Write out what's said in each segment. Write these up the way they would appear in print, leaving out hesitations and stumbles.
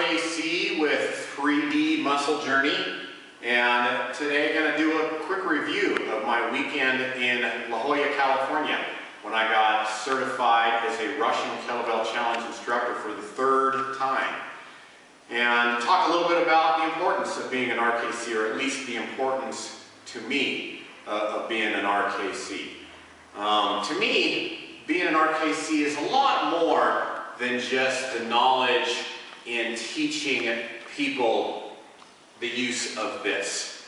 RKC with 3D Muscle Journey, and today I'm going to do a quick review of my weekend in La Jolla, California, when I got certified as a Russian Kettlebell Challenge instructor for the third time. And talk a little bit about the importance of being an RKC, or at least the importance to me of being an RKC. To me, being an RKC is a lot more than just the knowledge in teaching people the use of this.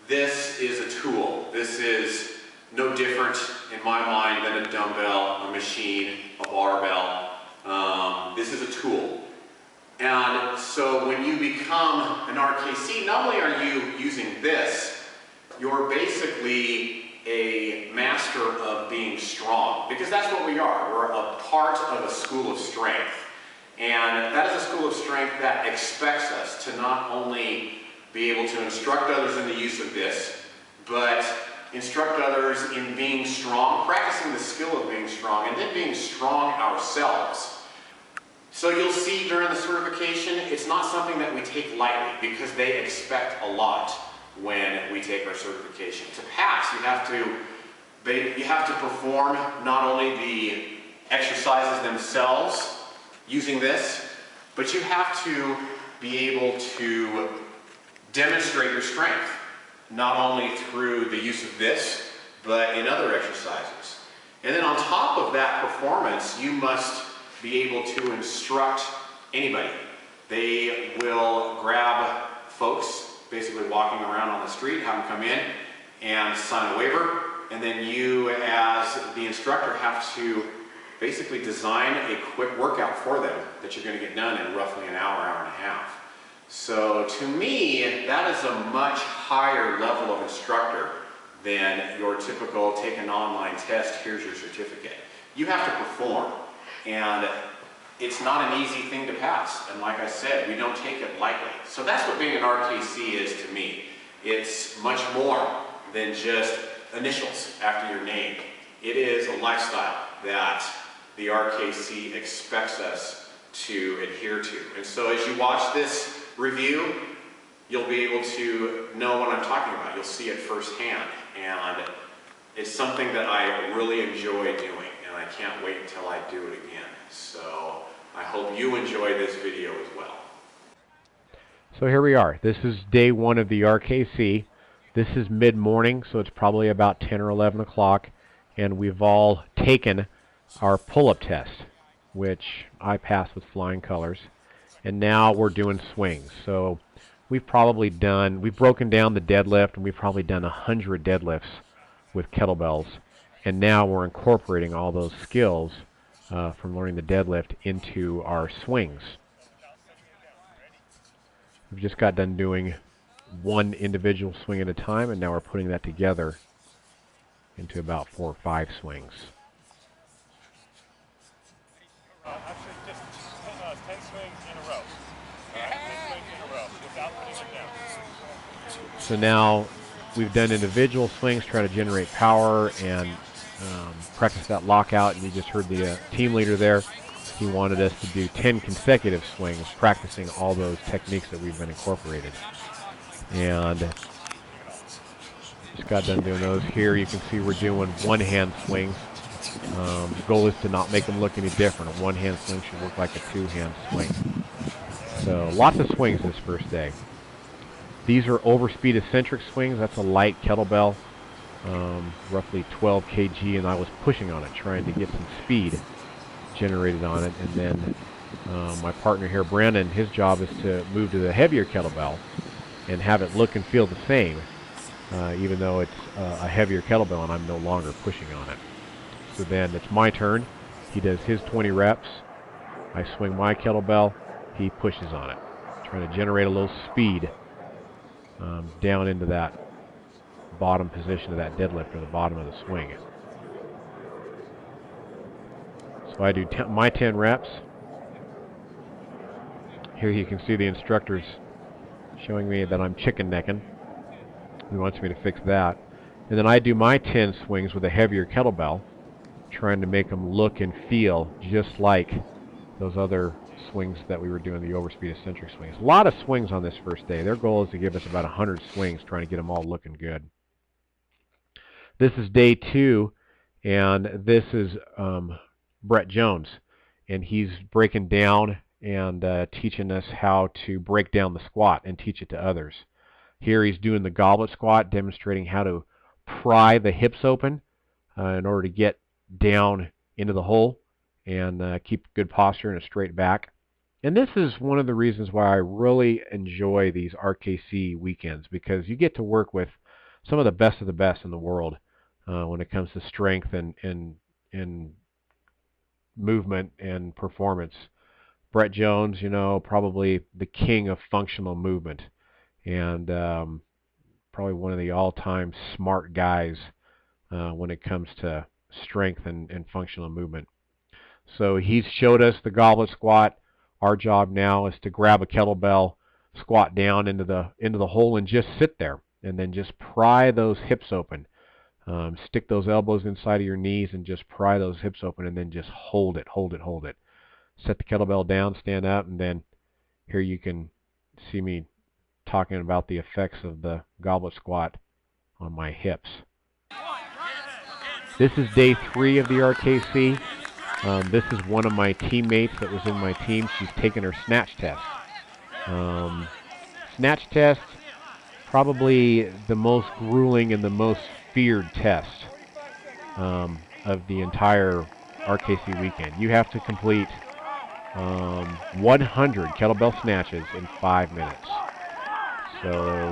This is a tool. This is no different in my mind than a dumbbell, a machine, a barbell. This is a tool. And so when you become an RKC, not only are you using this, you're basically a master of being strong, because that's what we are. We're a part of a school of strength. And that is a school of strength that expects us to not only be able to instruct others in the use of this, but instruct others in being strong, practicing the skill of being strong, and then being strong ourselves. So you'll see during the certification, it's not something that we take lightly, because they expect a lot when we take our certification. To pass, you have to perform not only the exercises themselves using this, but you have to be able to demonstrate your strength, not only through the use of this, but in other exercises. And then on top of that performance, you must be able to instruct anybody. They will grab folks basically walking around on the street, have them come in and sign a waiver, and then you as the instructor have to basically design a quick workout for them that you're going to get done in roughly an hour, hour and a half. So to me, that is a much higher level of instructor than your typical take an online test, here's your certificate. You have to perform, and it's not an easy thing to pass, and like I said, we don't take it lightly. So that's what being an RKC is to me. It's much more than just initials after your name. It is a lifestyle that the RKC expects us to adhere to. And so as you watch this review, you'll be able to know what I'm talking about. You'll see it firsthand, and it's something that I really enjoy doing, and I can't wait until I do it again. So I hope you enjoy this video as well. So here we are. This is day one of the RKC. This is mid-morning, so it's probably about 10 or 11 o'clock, and we've all taken our pull-up test, which I passed with flying colors, and now we're doing swings. So we've broken down the deadlift, and we've probably done 100 deadlifts with kettlebells, and now we're incorporating all those skills from learning the deadlift into our swings. We've just got done doing one individual swing at a time, and now we're putting that together into about 4 or 5 swings. Actually, just 10 swings in a row. 10 swings in a row without putting it down. So now we've done individual swings, try to generate power and practice that lockout, and you just heard the team leader there. He wanted us to do 10 consecutive swings, practicing all those techniques that we've been incorporated. And just got done doing those. Here you can see we're doing one-hand swings. The goal is to not make them look any different. A one-hand swing should look like a two-hand swing. So lots of swings this first day. These are overspeed eccentric swings. That's a light kettlebell, roughly 12 kg, and I was pushing on it, trying to get some speed generated on it. And then my partner here, Brandon, his job is to move to the heavier kettlebell and have it look and feel the same, even though it's a heavier kettlebell and I'm no longer pushing on it. So then it's my turn. He does his 20 reps. I swing my kettlebell. He pushes on it, trying to generate a little speed down into that bottom position of that deadlift, or the bottom of the swing. So I do my 10 reps. Here you can see the instructor's showing me that I'm chicken necking. He wants me to fix that. And then I do my 10 swings with a heavier kettlebell, trying to make them look and feel just like those other swings that we were doing, the overspeed eccentric swings. A lot of swings on this first day. Their goal is to give us about 100 swings, trying to get them all looking good. This is day 2, and this is Brett Jones, and he's breaking down and teaching us how to break down the squat and teach it to others. Here he's doing the goblet squat, demonstrating how to pry the hips open in order to get down into the hole and keep good posture and a straight back. And this is one of the reasons why I really enjoy these RKC weekends, because you get to work with some of the best in the world when it comes to strength and movement and performance. Brett Jones, you know, probably the king of functional movement, and probably one of the all-time smart guys when it comes to strength and functional movement. So he's showed us the goblet squat. Our job now is to grab a kettlebell, squat down into the hole, and just sit there, and then just pry those hips open. Stick those elbows inside of your knees and just pry those hips open, and then just hold it. Set the kettlebell down, stand up, and then here you can see me talking about the effects of the goblet squat on my hips. This is day 3 of the RKC. This is one of my teammates that was in my team. She's taken her Snatch Test. Snatch Test, probably the most grueling and the most feared test of the entire RKC weekend. You have to complete 100 kettlebell snatches in 5 minutes. So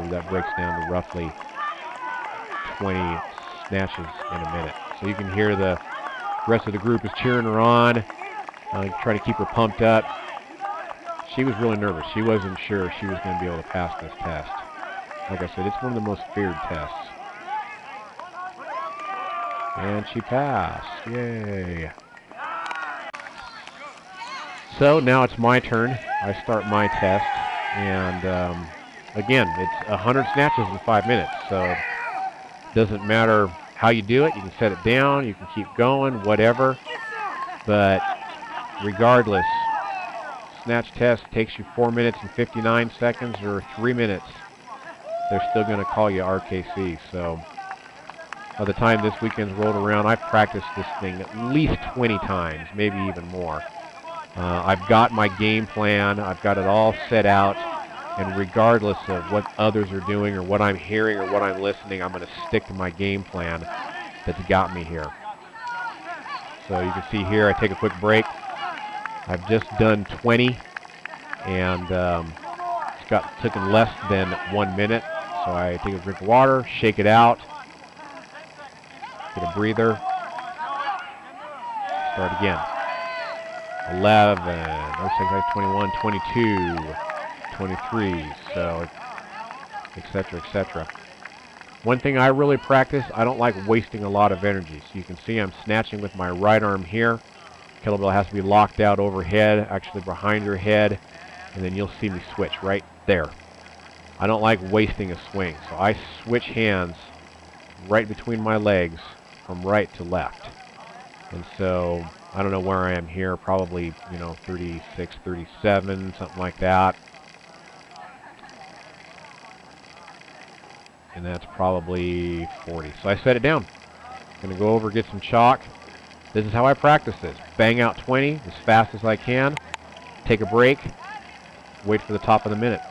that breaks down to roughly 20 snatches in a minute. So you can hear the rest of the group is cheering her on, trying to keep her pumped up. She was really nervous. She wasn't sure she was going to be able to pass this test. Like I said, it's one of the most feared tests. And she passed. Yay. So now it's my turn. I start my test. And again, it's 100 snatches in 5 minutes. So it doesn't matter how you do it. You can set it down. You can keep going, whatever. But regardless, Snatch Test takes you 4 minutes and 59 seconds or 3 minutes. They're still going to call you RKC. So by the time this weekend's rolled around, I've practiced this thing at least 20 times, maybe even more. I've got my game plan. I've got it all set out. And regardless of what others are doing or what I'm hearing or what I'm listening, I'm going to stick to my game plan that's got me here. So you can see here, I take a quick break. I've just done 20, and it's taken less than 1 minute. So I take a drink of water, shake it out, get a breather, start again. 11, like 21, 22, 23, so etc., etc. One thing I really practice, I don't like wasting a lot of energy. So you can see I'm snatching with my right arm here. Kettlebell has to be locked out overhead, actually behind your head, and then you'll see me switch right there. I don't like wasting a swing, so I switch hands right between my legs from right to left. And so I don't know where I am here, probably, 36, 37, something like that. And that's probably 40. So I set it down. I'm going to go over, get some chalk. This is how I practice this. Bang out 20 as fast as I can. Take a break. Wait for the top of the minute.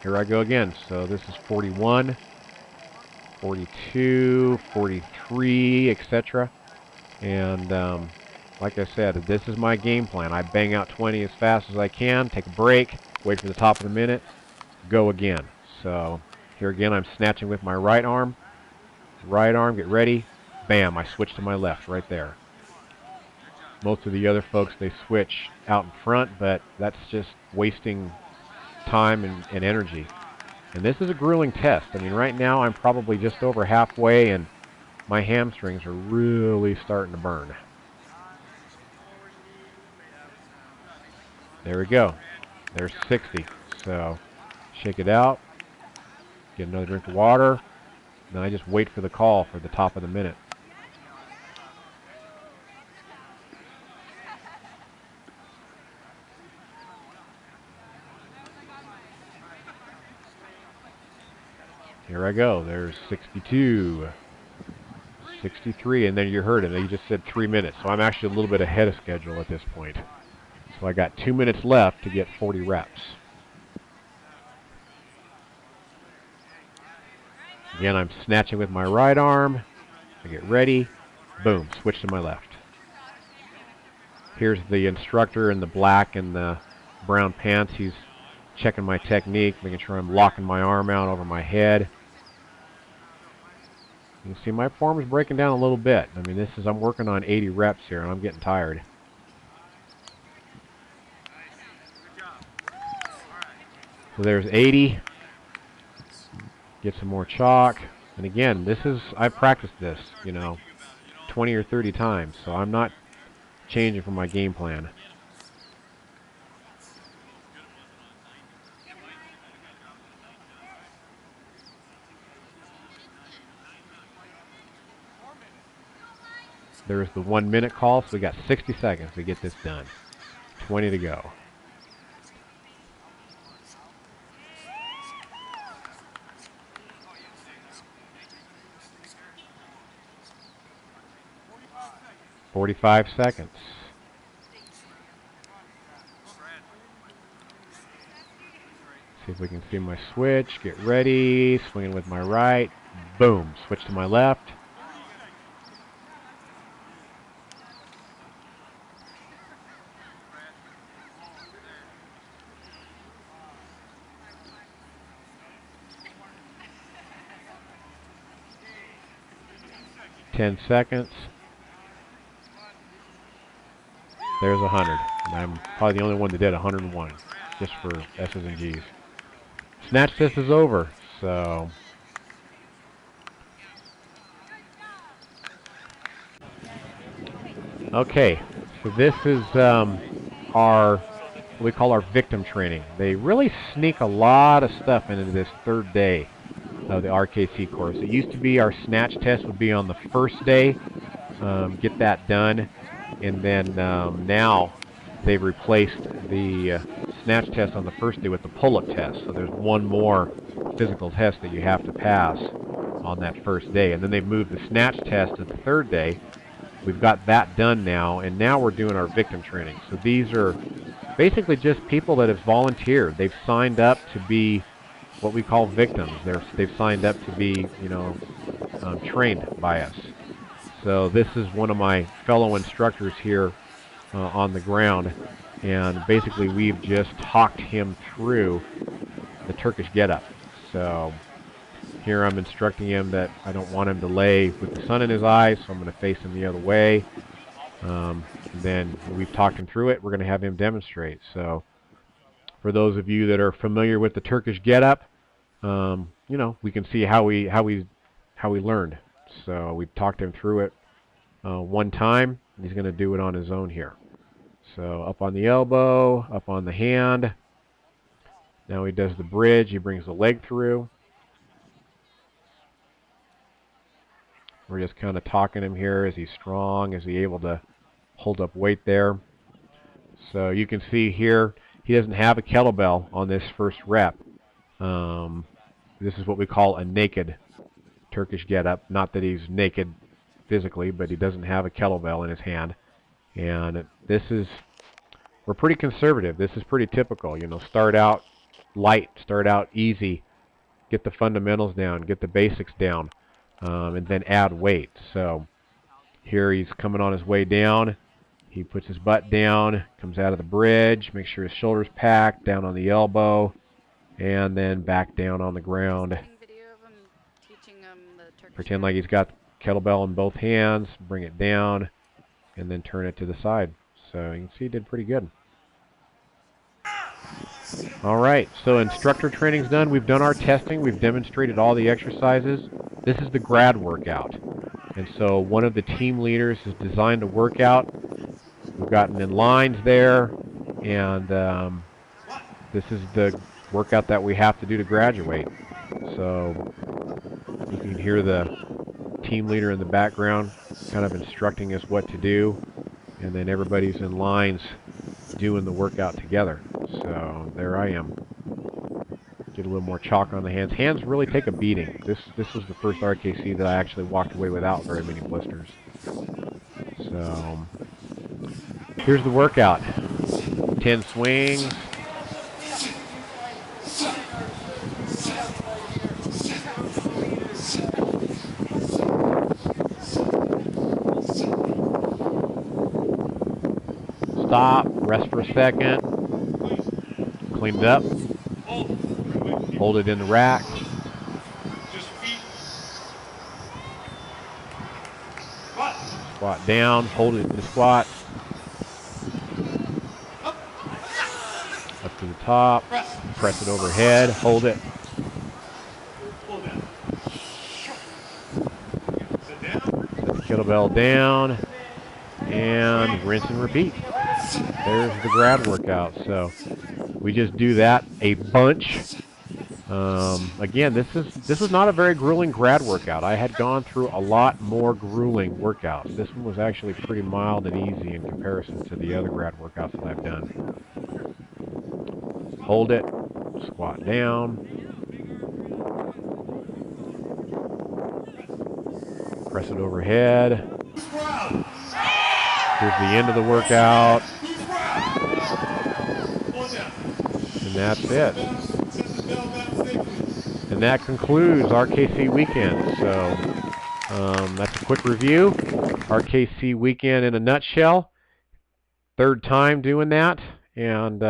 Here I go again. So this is 41, 42, 43, etc. And like I said, this is my game plan. I bang out 20 as fast as I can, take a break, wait for the top of the minute, go again. So here again, I'm snatching with my right arm. Right arm, get ready. Bam, I switch to my left right there. Most of the other folks, they switch out in front, but that's just wasting time and energy. And this is a grueling test. I mean, right now I'm probably just over halfway, and my hamstrings are really starting to burn. There we go. There's 60. So shake it out. Get another drink of water. Then I just wait for the call for the top of the minute. Here I go. There's 62, 63, and then you heard it. They just said 3 minutes. So I'm actually a little bit ahead of schedule at this point. So I got 2 minutes left to get 40 reps. Again, I'm snatching with my right arm. I get ready. Boom, switch to my left. Here's the instructor in the black and the brown pants. He's checking my technique, making sure I'm locking my arm out over my head. You can see my form is breaking down a little bit. I mean, I'm working on 80 reps here, and I'm getting tired. So there's 80. Get some more chalk. And again, I've practiced this, 20 or 30 times, so I'm not changing from my game plan. There's the 1 minute call, so we got 60 seconds to get this done. 20 to go. "45 seconds. See if we can see my switch. Get ready. Swinging with my right. Boom. Switch to my left. "10 seconds. There's 100. And I'm probably the only one that did 101, just for S's and G's. Snatch test is over, so okay. So this is what we call our victim training. They really sneak a lot of stuff into this third day of the RKC course. It used to be our snatch test would be on the first day, get that done, and then now they've replaced the snatch test on the first day with the pull-up test. So there's one more physical test that you have to pass on that first day, and then they've moved the snatch test to the third day. We've got that done now, and now we're doing our victim training. So these are basically just people that have volunteered. They've signed up to be what we call victims. They've signed up to be, trained by us. So this is one of my fellow instructors here on the ground, and basically we've just talked him through the Turkish get-up. So here I'm instructing him that I don't want him to lay with the sun in his eyes, so I'm going to face him the other way. Then we've talked him through it. We're going to have him demonstrate. So for those of you that are familiar with the Turkish get-up, we can see how we learned. So we've talked him through it one time. He's going to do it on his own here. So up on the elbow, up on the hand. Now he does the bridge. He brings the leg through. We're just kind of talking him here. Is he strong? Is he able to hold up weight there? So you can see here, he doesn't have a kettlebell on this first rep. This is what we call a naked Turkish get-up. Not that he's naked physically, but he doesn't have a kettlebell in his hand. And we're pretty conservative. This is pretty typical. Start out light, start out easy, get the fundamentals down, get the basics down, and then add weight. So here he's coming on his way down. He puts his butt down, comes out of the bridge, makes sure his shoulder's packed, down on the elbow, and then back down on the ground. Pretend like he's got the kettlebell in both hands, bring it down, and then turn it to the side. So you can see he did pretty good. All right, so instructor training's done. We've done our testing. We've demonstrated all the exercises. This is the grad workout. And so one of the team leaders has designed a workout. We've gotten in lines there, and this is the workout that we have to do to graduate. So you You can hear the team leader in the background kind of instructing us what to do, and then everybody's in lines doing the workout together. So there I am. Get a little more chalk on the hands. Hands really take a beating. This was the first RKC that I actually walked away without very many blisters. So here's the workout. 10 swings. Stop, rest for a second. Clean it up. Hold it in the rack. Squat down, hold it in the squat. Up to the top, press it overhead, hold it. Set the kettlebell down, and rinse and repeat. There's the grad workout. So we just do that a bunch. Again, this was not a very grueling grad workout. I had gone through a lot more grueling workouts. This one was actually pretty mild and easy in comparison to the other grad workouts that I've done. Hold it, squat down, press it overhead. Here's the end of the workout, and that's it. And that concludes RKC weekend. So that's a quick review. RKC weekend in a nutshell. Third time doing that, and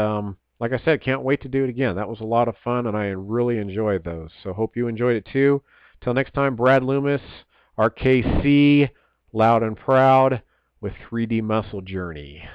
like I said, can't wait to do it again. That was a lot of fun, and I really enjoyed those. So hope you enjoyed it too. Till next time, Brad Loomis, RKC, loud and proud with 3D Muscle Journey.